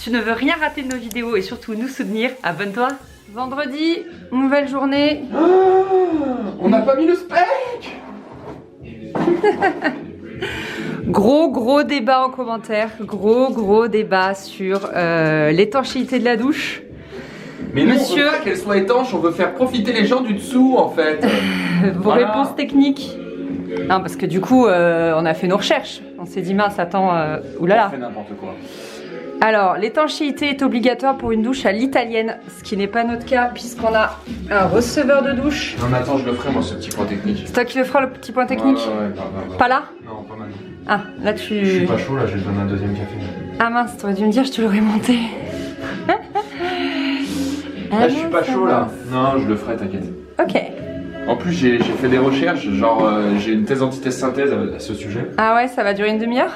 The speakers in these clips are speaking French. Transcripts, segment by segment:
Si tu ne veux rien rater de nos vidéos et surtout nous soutenir, abonne-toi. Vendredi, nouvelle journée. On n'a pas mis le spec. Gros débat en commentaire, gros débat sur l'étanchéité de la douche. Mais nous, Monsieur, on veut pas qu'elle soit étanche, on veut faire profiter les gens du dessous en fait. vos réponses techniques. Non, parce que du coup, on a fait nos recherches. On s'est dit, mince, attends, oulala. On fait n'importe quoi. Alors, l'étanchéité est obligatoire pour une douche à l'italienne, ce qui n'est pas notre cas puisqu'on a un receveur de douche. Non mais attends, je le ferai moi ce petit point technique. C'est toi qui le feras le petit point technique? Ouais, Pas là? Non, pas mal. Ah, là tu... Je suis pas chaud là, j'ai besoin d'un deuxième café. Ah mince, t'aurais dû me dire, je te l'aurais monté. Là je suis pas chaud là. Non, je le ferai, t'inquiète. Ok. En plus j'ai fait des recherches, genre j'ai une thèse antithèse synthèse à ce sujet. Ah ouais, ça va durer une demi-heure?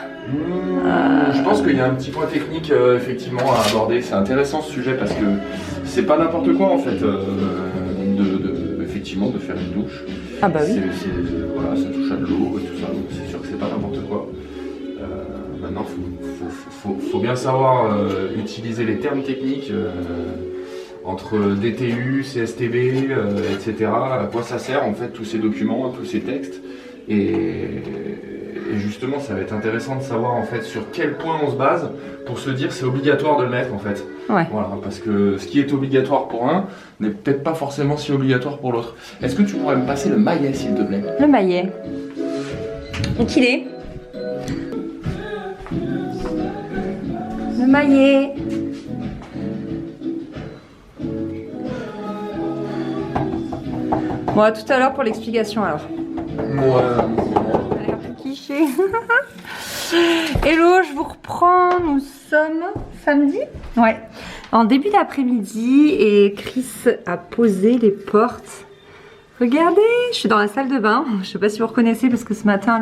Je pense qu'il y a un petit point technique effectivement à aborder. C'est intéressant ce sujet parce que c'est pas n'importe quoi en fait effectivement de faire une douche. Ah bah oui. Voilà, ça touche à de l'eau et tout ça, donc c'est sûr que c'est pas n'importe quoi. Maintenant faut bien savoir utiliser les termes techniques entre DTU, CSTB, etc. À quoi ça sert en fait tous ces documents, tous ces textes. Et justement, ça va être intéressant de savoir en fait sur quel point on se base pour se dire c'est obligatoire de le mettre en fait. Ouais. Voilà, parce que ce qui est obligatoire pour un n'est peut-être pas forcément si obligatoire pour l'autre. Est-ce que tu pourrais me passer le maillet s'il te plaît? Le maillet. Et qu'il est? Le maillet. Bon, à tout à l'heure pour l'explication alors. Moi. Allez, un peu cliché. Hello, je vous reprends. Nous sommes samedi? Ouais. En début d'après-midi et Chris a posé les portes. Regardez, je suis dans la salle de bain. Je sais pas si vous reconnaissez parce que ce matin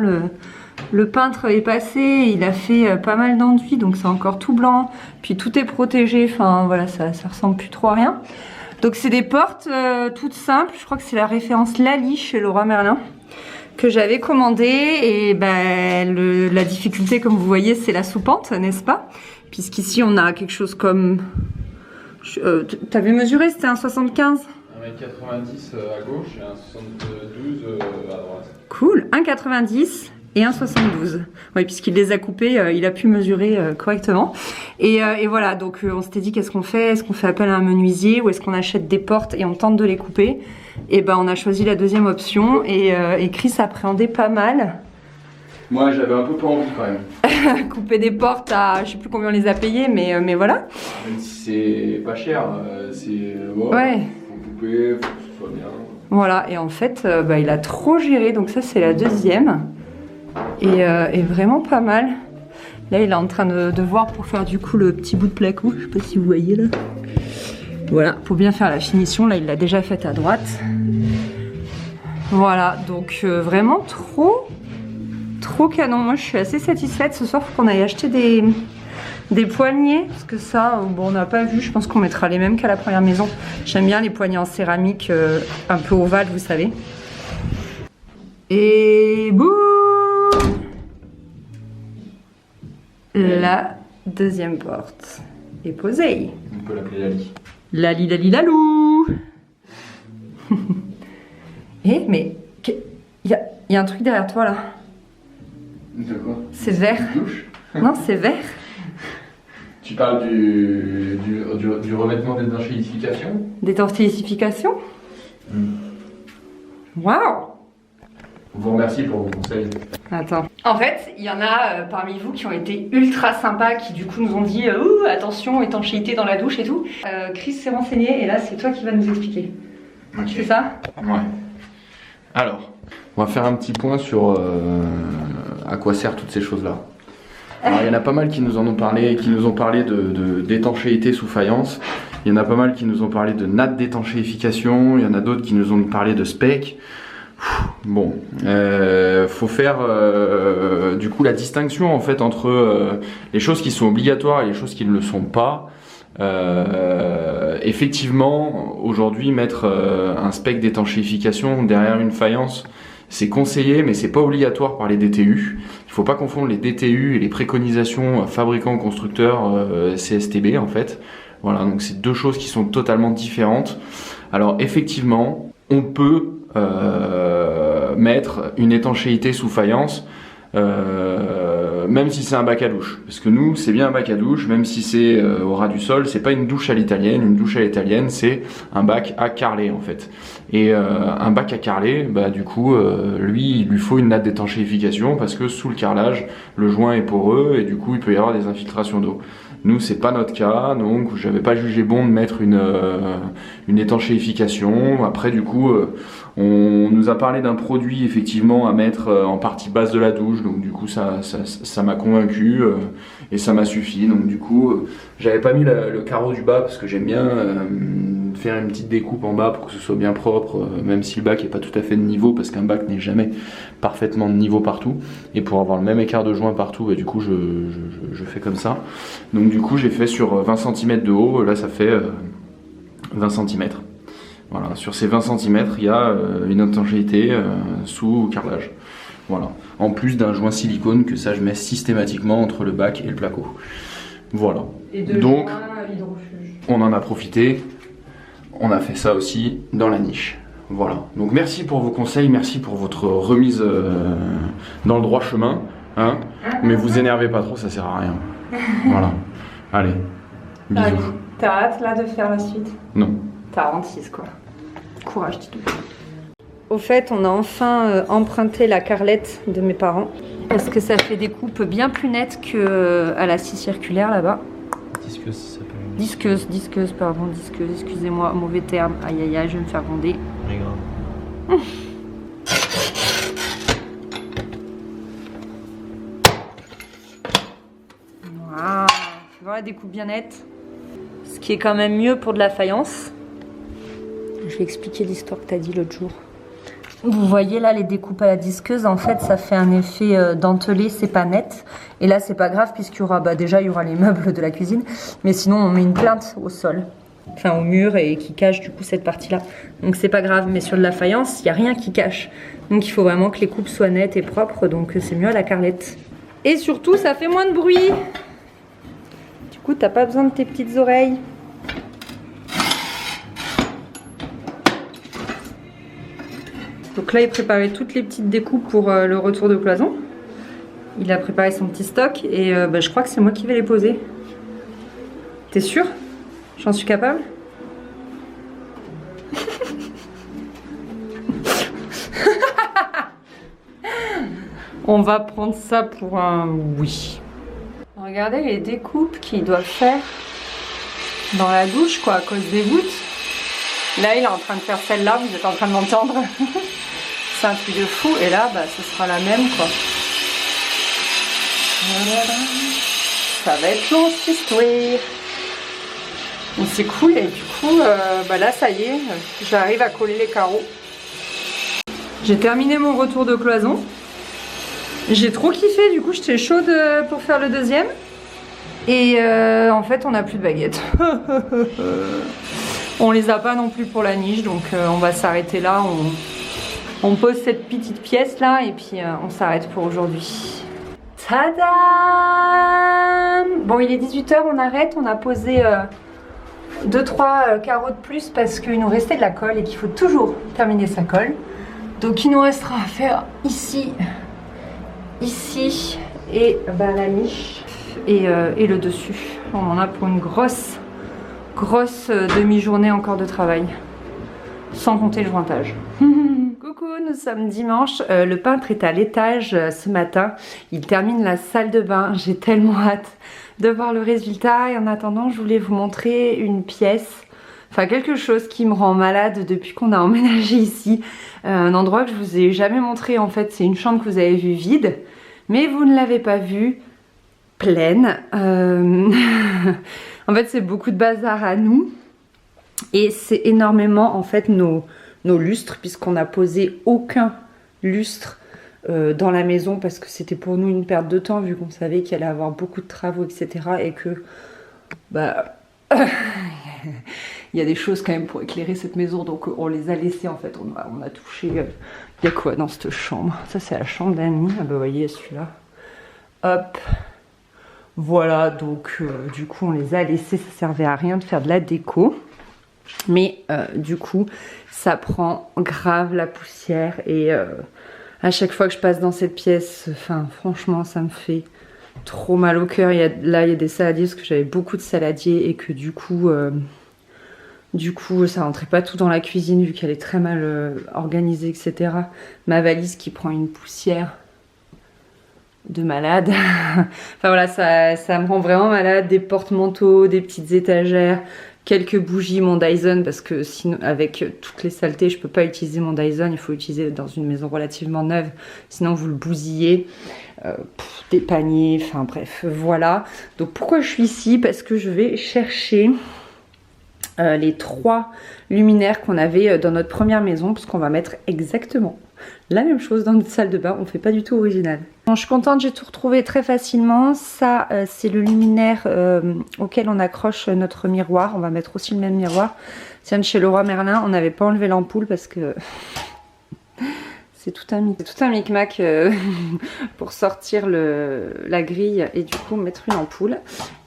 le peintre est passé. Il a fait pas mal d'enduit donc c'est encore tout blanc. Puis tout est protégé. Enfin voilà, ça ressemble plus trop à rien. Donc c'est des portes toutes simples. Je crois que c'est la référence Lali chez Leroy Merlin que j'avais commandé et ben, la difficulté comme vous voyez c'est la soupente, n'est-ce pas? Puisqu'ici on a quelque chose comme... T'avais mesuré, c'était un 75? 1,90 m à gauche et un 72 à droite. Cool, 1,90 et 1,72. Oui, puisqu'il les a coupés, il a pu mesurer correctement. Et voilà, donc on s'était dit qu'est-ce qu'on fait? Est-ce qu'on fait appel à un menuisier ou est-ce qu'on achète des portes et on tente de les couper? Et ben on a choisi la deuxième option et Chris appréhendait pas mal. Moi j'avais un peu pas envie quand même. Couper des portes à, je sais plus combien on les a payées, mais voilà. Même si c'est pas cher, c'est... Ouais. Faut couper, faut que ce soit bien. Voilà, et en fait, il a trop géré, donc ça c'est la deuxième. Et vraiment pas mal. Là, il est en train de voir pour faire du coup le petit bout de placo. Je sais pas si vous voyez là. Voilà, pour bien faire la finition. Là, il l'a déjà faite à droite. Voilà, donc vraiment trop canon. Moi, je suis assez satisfaite. Ce soir, il faut qu'on aille acheter des poignées. Parce que ça, bon, on n'a pas vu. Je pense qu'on mettra les mêmes qu'à la première maison. J'aime bien les poignées en céramique un peu ovales, vous savez. Et boum! La deuxième porte est posée. On peut l'appeler Lali. Lali, lali, lalou. Mais il y a un truc derrière toi là. De quoi? C'est vert. Douche? Non, c'est vert. Tu parles du revêtement d'étanchéification? D'étanchéification. Waouh! Vous remercie pour vos conseils. Attends. En fait, il y en a parmi vous qui ont été ultra sympas, qui du coup nous ont dit attention, étanchéité dans la douche et tout. Chris s'est renseigné et là c'est toi qui vas nous expliquer. Okay. C'est ça? Ouais. Alors, on va faire un petit point sur à quoi servent toutes ces choses-là. Alors, il y en a pas mal qui nous en ont parlé, d'étanchéité sous faïence. Il y en a pas mal qui nous ont parlé de natte d'étanchéification. Il y en a d'autres qui nous ont parlé de spec. Bon, faut faire du coup la distinction en fait entre les choses qui sont obligatoires et les choses qui ne le sont pas. Effectivement, aujourd'hui, mettre un spec d'étanchéification derrière une faïence, C'est conseillé, mais c'est pas obligatoire par les DTU. Il faut pas confondre les DTU et les préconisations fabricants constructeurs CSTB en fait. Voilà, donc c'est deux choses qui sont totalement différentes. Alors effectivement, on peut mettre une étanchéité sous faïence, même si c'est un bac à douche. Parce que nous, c'est bien un bac à douche, même si c'est au ras du sol, c'est pas une douche à l'italienne. Une douche à l'italienne, c'est un bac à carreler en fait. Et un bac à carreler, bah, du coup, lui, il lui faut une natte d'étanchéification parce que sous le carrelage, le joint est poreux et du coup, il peut y avoir des infiltrations d'eau. Nous, c'est pas notre cas, donc j'avais pas jugé bon de mettre une étanchéification. Après, du coup, on nous a parlé d'un produit effectivement à mettre en partie basse de la douche, donc du coup, ça m'a convaincu et ça m'a suffi. Donc du coup, j'avais pas mis le carreau du bas parce que j'aime bien faire une petite découpe en bas pour que ce soit bien propre, même si le bac est pas tout à fait de niveau, parce qu'un bac n'est jamais parfaitement de niveau partout. Et pour avoir le même écart de joint partout, bah, du coup, je fais comme ça. Donc du coup, j'ai fait sur 20 cm de haut, là ça fait 20 cm. Voilà, sur ces 20 cm, il y a une étanchéité sous carrelage. Voilà. En plus d'un joint silicone que ça je mets systématiquement entre le bac et le placo. Voilà. Et de donc, hydrofuge. On en a profité. On a fait ça aussi dans la niche. Voilà. Donc merci pour vos conseils, merci pour votre remise dans le droit chemin. Hein, mais vous énervez pas trop, ça sert à rien. Voilà. Allez. Bisous. Allez. T'as hâte là de faire la suite? Non. T'as hantise quoi. Courage, dis-toi. Au fait, on a enfin emprunté la carrelette de mes parents parce que ça fait des coupes bien plus nettes qu'à la scie circulaire là-bas. Disqueuse, ça s'appelle. Disqueuse, pardon, disqueuse, excusez-moi, mauvais terme. Aïe aïe aïe, je vais me faire gronder. Mais grave. Voilà, des coupes bien nettes. Ce qui est quand même mieux pour de la faïence. Je vais expliquer l'histoire que t'as dit l'autre jour. Vous voyez là les découpes à la disqueuse, en fait ça fait un effet dentelé, c'est pas net. Et là c'est pas grave puisqu'il y aura, déjà il y aura les meubles de la cuisine. Mais sinon on met une plainte au sol, enfin au mur, et qui cache du coup cette partie là. Donc c'est pas grave, mais sur de la faïence il n'y a rien qui cache. Donc il faut vraiment que les coupes soient nettes et propres, donc c'est mieux à la carrelette. Et surtout ça fait moins de bruit. Du coup t'as pas besoin de tes petites oreilles. Donc là, il préparait toutes les petites découpes pour le retour de cloison. Il a préparé son petit stock et je crois que c'est moi qui vais les poser. T'es sûr? J'en suis capable? On va prendre ça pour un oui. Regardez les découpes qu'ils doivent faire dans la douche, quoi, à cause des gouttes. Là, il est en train de faire celle-là, vous êtes en train de l'entendre. C'est un truc de fou. Et là, ce sera la même, quoi. Ça va être long, cette histoire. Donc c'est cool. Et du coup, là, ça y est, j'arrive à coller les carreaux. J'ai terminé mon retour de cloison. J'ai trop kiffé, du coup, j'étais chaude pour faire le deuxième. Et en fait, on n'a plus de baguettes. On les a pas non plus pour la niche, donc on va s'arrêter là. On pose cette petite pièce là et puis on s'arrête pour aujourd'hui. Tadam! Bon, il est 18 h, on arrête. On a posé 2-3 carreaux de plus parce qu'il nous restait de la colle et qu'il faut toujours terminer sa colle. Donc il nous restera à faire ici et la niche et le dessus. On en a pour une grosse demi-journée encore de travail, sans compter le jointage. Coucou, nous sommes dimanche, le peintre est à l'étage ce matin, il termine la salle de bain, j'ai tellement hâte de voir le résultat. Et en attendant, je voulais vous montrer une pièce, enfin quelque chose qui me rend malade depuis qu'on a emménagé ici, un endroit que je vous ai jamais montré. En fait, c'est une chambre que vous avez vue vide, mais vous ne l'avez pas vue pleine. En fait, c'est beaucoup de bazar à nous et c'est énormément en fait nos lustres, puisqu'on n'a posé aucun lustre dans la maison parce que c'était pour nous une perte de temps vu qu'on savait qu'il allait avoir beaucoup de travaux, etc. et que il y a des choses quand même pour éclairer cette maison, donc on les a laissées en fait. On a touché. Il y a quoi dans cette chambre? Ça c'est la chambre d'Annie. Ah bah vous voyez celui-là. Hop. Voilà, donc du coup on les a laissés, ça servait à rien de faire de la déco. Mais du coup ça prend grave la poussière et à chaque fois que je passe dans cette pièce, enfin franchement ça me fait trop mal au cœur. Là il y a des saladiers parce que j'avais beaucoup de saladiers et que du coup ça rentrait pas tout dans la cuisine vu qu'elle est très mal organisée, etc. Ma valise qui prend une poussière de malade. Enfin voilà, ça me rend vraiment malade. Des porte-manteaux, des petites étagères, quelques bougies, mon Dyson, parce que sinon avec toutes les saletés je peux pas utiliser mon Dyson, il faut l'utiliser dans une maison relativement neuve, sinon vous le bousillez. Des paniers, enfin bref, voilà. Donc pourquoi je suis ici? Parce que je vais chercher les 3 luminaires qu'on avait dans notre première maison, parce qu'on va mettre exactement la même chose dans notre salle de bain, on fait pas du tout original. Bon, je suis contente, j'ai tout retrouvé très facilement. Ça c'est le luminaire auquel on accroche notre miroir, on va mettre aussi le même miroir. Tiens, de chez Leroy Merlin, on n'avait pas enlevé l'ampoule parce que c'est tout un micmac pour sortir la grille et du coup mettre une ampoule.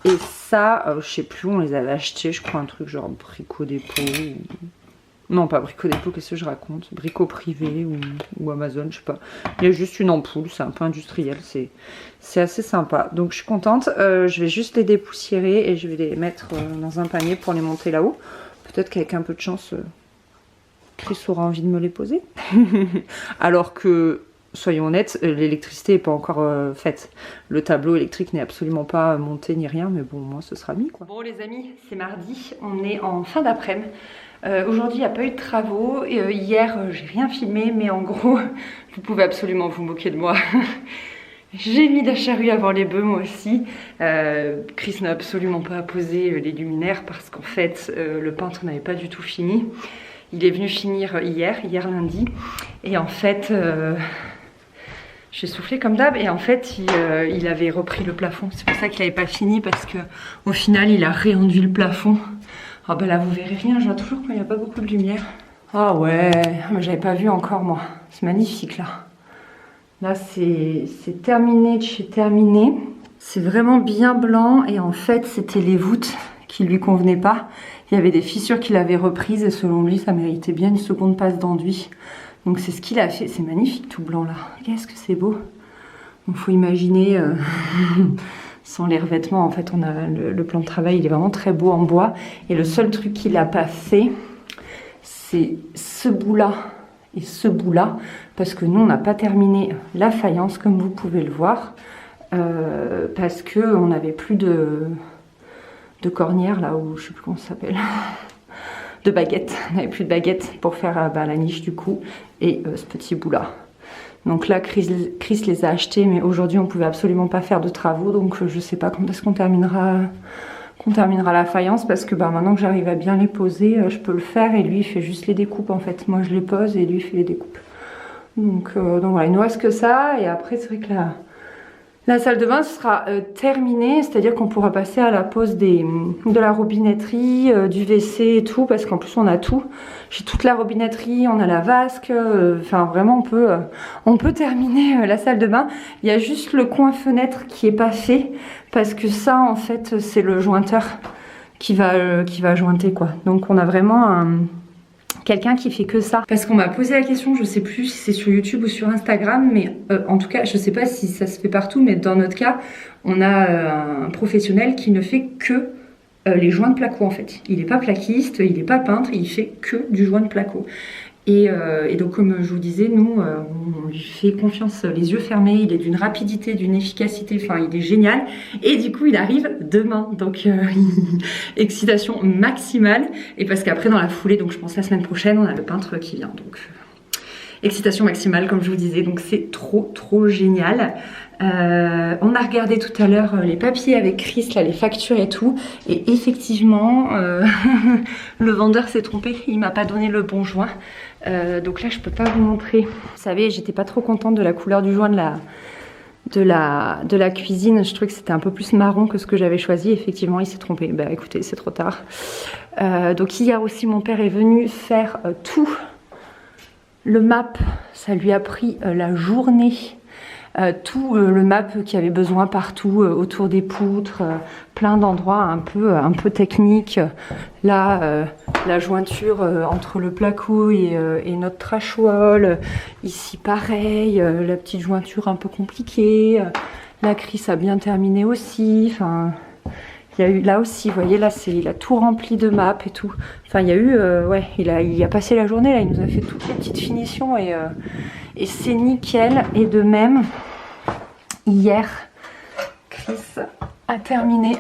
Et ça, je sais plus où on les avait achetés, je crois un truc genre Brico Dépôt. Non, pas Brico Dépôt, qu'est-ce que je raconte? Brico Privé ou Amazon, je sais pas. Il y a juste une ampoule, c'est un peu industriel, c'est assez sympa. Donc je suis contente, je vais juste les dépoussiérer et je vais les mettre dans un panier pour les monter là-haut. Peut-être qu'avec un peu de chance, Chris aura envie de me les poser. Alors que, soyons honnêtes, l'électricité n'est pas encore faite. Le tableau électrique n'est absolument pas monté ni rien, mais bon, moi ce sera mis quoi. Bon les amis, c'est mardi, on est en fin d'après-midi. Aujourd'hui il n'y a pas eu de travaux, hier j'ai rien filmé, mais en gros, vous pouvez absolument vous moquer de moi. J'ai mis la charrue avant les bœufs moi aussi. Chris n'a absolument pas posé les luminaires parce qu'en fait le peintre n'avait pas du tout fini. Il est venu finir hier lundi, et en fait j'ai soufflé comme d'hab, et en fait il avait repris le plafond. C'est pour ça qu'il n'avait pas fini, parce que au final il a réenduit le plafond. Ah ben là vous verrez rien, je vois toujours quand il n'y a pas beaucoup de lumière. Ah ouais, j'avais pas vu encore moi, c'est magnifique là. Là c'est terminé de chez terminé, c'est vraiment bien blanc, et en fait c'était les voûtes qui lui convenaient pas. Il y avait des fissures qu'il avait reprises et selon lui ça méritait bien une seconde passe d'enduit. Donc c'est ce qu'il a fait, c'est magnifique tout blanc là. Qu'est-ce que c'est beau. Donc faut imaginer sans les revêtements, en fait on a le plan de travail, il est vraiment très beau en bois. Et le seul truc qu'il n'a pas fait, c'est ce bout là et ce bout là, parce que nous on n'a pas terminé la faïence comme vous pouvez le voir, parce que on n'avait plus de cornière là, où je sais plus comment ça s'appelle, de baguettes, on n'avait plus de baguettes pour faire la niche du coup, et ce petit bout là. Donc là Chris les a achetés, mais aujourd'hui on pouvait absolument pas faire de travaux, donc je sais pas quand est-ce qu'on terminera la faïence, parce que maintenant que j'arrive à bien les poser, je peux le faire, et lui il fait juste les découpes en fait. Moi je les pose et lui il fait les découpes. Donc voilà, il nous reste que ça, et après c'est vrai que la salle de bain sera terminée, c'est-à-dire qu'on pourra passer à la pose de la robinetterie, du WC et tout, parce qu'en plus on a tout. J'ai toute la robinetterie, on a la vasque, enfin vraiment on peut terminer la salle de bain. Il y a juste le coin fenêtre qui est pas fait, parce que ça en fait c'est le jointeur qui va jointer quoi. Donc on a vraiment quelqu'un qui fait que ça. Parce qu'on m'a posé la question, je sais plus si c'est sur YouTube ou sur Instagram, mais en tout cas je sais pas si ça se fait partout, mais dans notre cas on a un professionnel qui ne fait que les joints de placo en fait. Il n'est pas plaquiste, il n'est pas peintre, il fait que du joint de placo. Et donc comme je vous disais, nous on lui fait confiance les yeux fermés, il est d'une rapidité, d'une efficacité, enfin il est génial. Et du coup il arrive demain, donc excitation maximale. Et parce qu'après dans la foulée, donc je pense la semaine prochaine, on a le peintre qui vient, donc excitation maximale comme je vous disais, donc c'est trop génial. On a regardé tout à l'heure les papiers avec Chris, là, les factures et tout, et effectivement le vendeur s'est trompé, il m'a pas donné le bon joint, donc là je peux pas vous montrer. Vous savez, j'étais pas trop contente de la couleur du joint de la cuisine. Je trouvais que c'était un peu plus marron que ce que j'avais choisi. Effectivement, il s'est trompé. Bah écoutez, c'est trop tard. Donc hier aussi, mon père est venu faire tout le map. Ça lui a pris la journée. Tout le map qui avait besoin partout autour des poutres, plein d'endroits un peu techniques. Là, la jointure entre le placo et notre trash wall. Ici, pareil, la petite jointure un peu compliquée. La Chris a bien terminé aussi. Enfin, il y a eu là aussi, vous voyez, là, il a tout rempli de maps et tout. Enfin, il y a eu, ouais, il a passé la journée là. Il nous a fait toutes les petites finitions et c'est nickel. Et de même, hier, Chris a terminé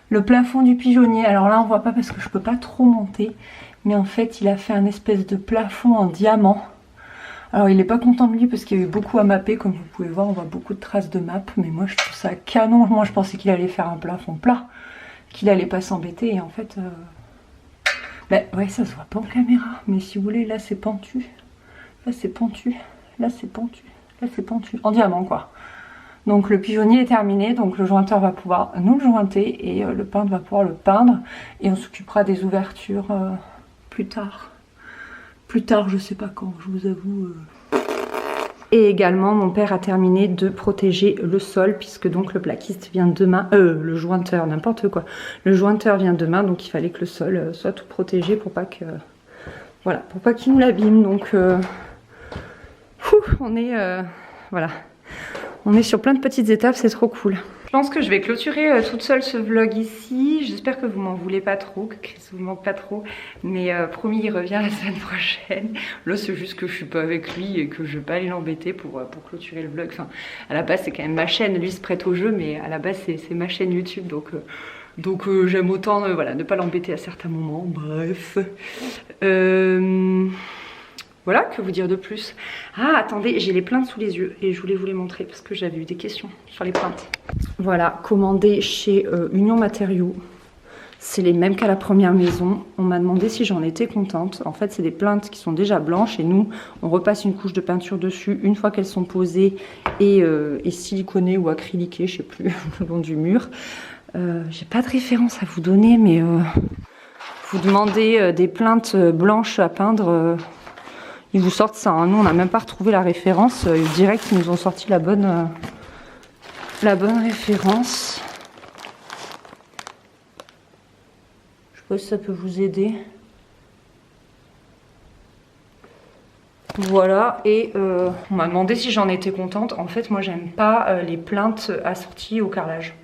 le plafond du pigeonnier. Alors là, on voit pas parce que je peux pas trop monter. Mais en fait, il a fait un espèce de plafond en diamant. Alors, il est pas content de lui parce qu'il y a eu beaucoup à mapper. Comme vous pouvez voir, on voit beaucoup de traces de map. Mais moi, je trouve ça canon. Moi, je pensais qu'il allait faire un plafond plat. Qu'il allait pas s'embêter. Et en fait, ben, ouais, ça se voit pas en caméra. Mais si vous voulez, là, c'est pentu. Là, c'est pentu. Là, c'est pentu. Là, c'est pentu. En diamant, quoi. Donc, le pigeonnier est terminé. Donc, le jointeur va pouvoir nous le jointer. Et le peintre va pouvoir le peindre. Et on s'occupera des ouvertures plus tard. Plus tard, je sais pas quand, je vous avoue. Et également, mon père a terminé de protéger le sol. Puisque donc, le plaquiste vient demain. Le jointeur, n'importe quoi. Le jointeur vient demain. Donc, il fallait que le sol soit tout protégé pour pas que... Voilà, pour pas qu'il nous l'abîme. Donc... on est voilà, on est sur plein de petites étapes, c'est trop cool. Je pense que je vais clôturer toute seule ce vlog ici. J'espère que vous m'en voulez pas trop, que Chris vous manque pas trop. Mais promis, il revient la semaine prochaine. Là, c'est juste que je suis pas avec lui et que je vais pas aller l'embêter pour clôturer le vlog. Enfin, à la base, c'est quand même ma chaîne. Lui se prête au jeu, mais à la base, c'est ma chaîne YouTube. Donc j'aime autant voilà, ne pas l'embêter à certains moments. Bref. Voilà, que vous dire de plus? Ah, attendez, j'ai les plaintes sous les yeux et je voulais vous les montrer parce que j'avais eu des questions sur les plaintes. Voilà, commandé chez Union Matériaux. C'est les mêmes qu'à la première maison. On m'a demandé si j'en étais contente. En fait, c'est des plaintes qui sont déjà blanches et nous, on repasse une couche de peinture dessus une fois qu'elles sont posées et siliconées ou acryliquées, je sais plus, le long du mur. J'ai pas de référence à vous donner, mais vous demandez des plaintes blanches à peindre... Ils vous sortent ça, hein. Nous on n'a même pas retrouvé la référence, direct ils nous ont sorti la bonne référence. Je sais pas si ça peut vous aider. Voilà, et on m'a demandé si j'en étais contente. En fait moi j'aime pas les plaintes assorties au carrelage.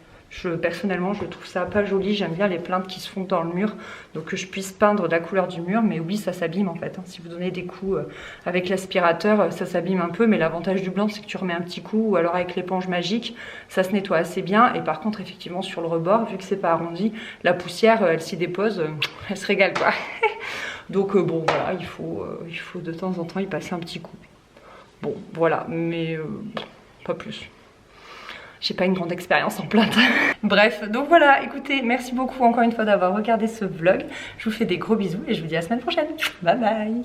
Personnellement, je trouve ça pas joli. J'aime bien les plaintes qui se font dans le mur. Donc que je puisse peindre de la couleur du mur. Mais oui, ça s'abîme en fait. Si vous donnez des coups avec l'aspirateur, ça s'abîme un peu. Mais l'avantage du blanc, c'est que tu remets un petit coup. Ou alors avec l'éponge magique, ça se nettoie assez bien. Et par contre, effectivement, sur le rebord, vu que c'est pas arrondi, la poussière, elle s'y dépose. Elle se régale quoi. Donc bon, voilà, il faut de temps en temps y passer un petit coup. Bon, voilà. Mais pas plus. J'ai pas une grande expérience en plainte. Bref, donc voilà, écoutez, merci beaucoup encore une fois d'avoir regardé ce vlog. Je vous fais des gros bisous et je vous dis à la semaine prochaine. Bye bye.